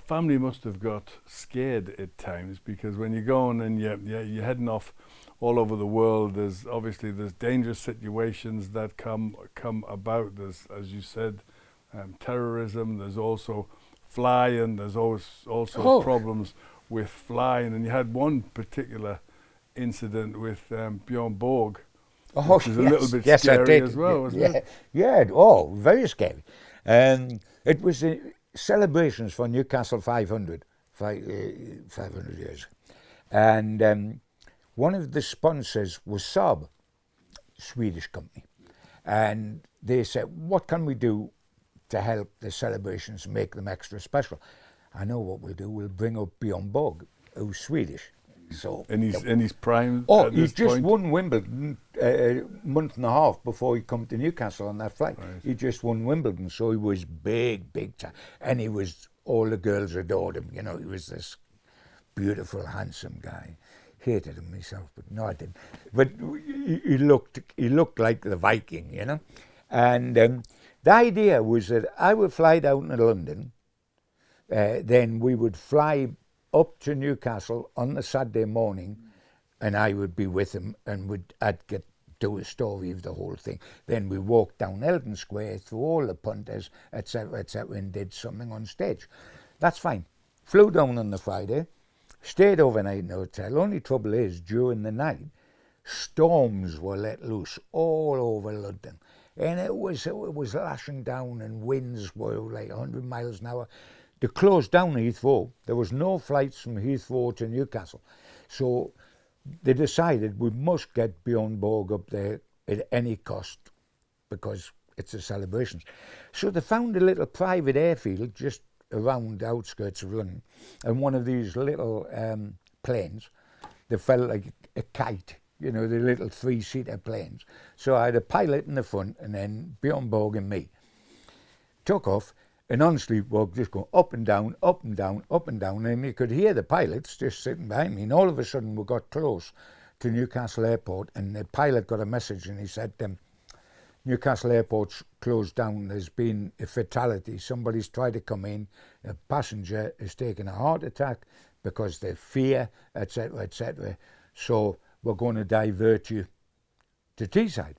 family must have got scared at times, because when you're going and you're heading off all over the world, there's dangerous situations that come about. There's, as you said, terrorism. There's also flying. There's also problems with flying. And you had one particular incident with Björn Borg, which is a little bit scary as well, wasn't it? Yeah, very scary. It was celebrations for Newcastle 500 years. And one of the sponsors was Saab, Swedish company. And they said, what can we do to help the celebrations, make them extra special? I know what we'll do. We'll bring up Björn Borg, who's Swedish. So, and he's prime. He's just won Wimbledon a month and a half before he come to Newcastle on that flight. Right. He just won Wimbledon, so he was big time, and all the girls adored him. You know, he was this beautiful, handsome guy. Hated him myself, but no, I didn't. But he looked like the Viking, you know. And the idea was that I would fly down to London, then we would fly up to Newcastle on the Saturday morning, and I would be with him, and I'd do a story of the whole thing. Then we walked down Eldon Square through all the punters, etc., and did something on stage. That's fine. Flew down on the Friday, stayed overnight in the hotel. Only trouble is, during the night, storms were let loose all over London, and it was lashing down, and winds were like 100 miles an hour. They closed down Heathrow. There was no flights from Heathrow to Newcastle. So they decided we must get Björn Borg up there at any cost, because it's a celebration. So they found a little private airfield just around the outskirts of London, and one of these little planes, they felt like a kite, you know, the little 3-seater planes. So I had a pilot in the front, and then Björn Borg and me. Took off. And honestly, we're just going up and down, up and down, up and down, and you could hear the pilots just sitting behind me. And all of a sudden, we got close to Newcastle Airport, and the pilot got a message, and he said, Newcastle Airport's closed down. There's been a fatality. Somebody's tried to come in. A passenger has taken a heart attack because they fear, etc., etc. So we're going to divert you to Teesside.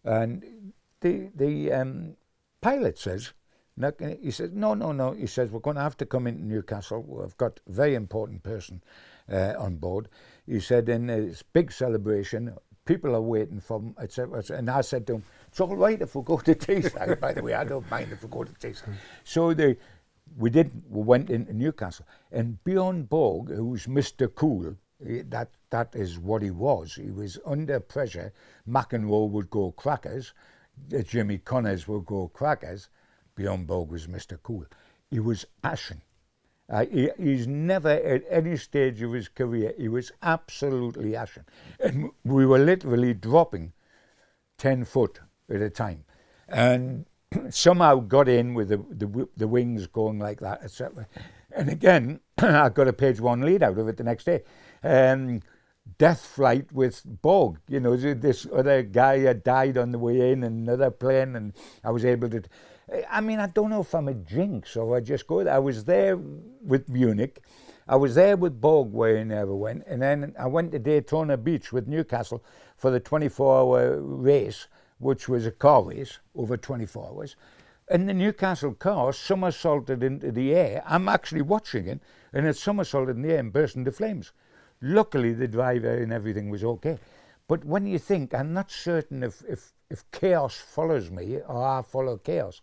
And the pilot says, he says, no. He says, we're going to have to come into Newcastle. We've got a very important person on board. He said, in this big celebration, people are waiting for him, etc. And I said to him, it's all right if we go to Teesside, by the way. I don't mind if we go to Teesside. So we went into Newcastle. And Björn Borg, who's Mr. Cool, that is what he was. He was under pressure. McEnroe would go crackers. Jimmy Connors would go crackers. Björn Borg was Mr. Cool. He was ashen. He's never at any stage of his career, he was absolutely ashen. And we were literally dropping 10 foot at a time. And somehow got in with the wings going like that, etc. And again, I got a page 1 lead out of it the next day. Death flight with Borg. You know, this other guy had died on the way in another plane, and I was able to... I mean, I don't know if I'm a jinx or I just go there. I was there with Munich. I was there with Borg where he never went. And then I went to Daytona Beach with Newcastle for the 24-hour race, which was a car race over 24 hours. And the Newcastle car somersaulted into the air. I'm actually watching it, and it somersaulted in the air and burst into flames. Luckily, the driver and everything was okay. But when you think, I'm not certain if chaos follows me or I follow chaos.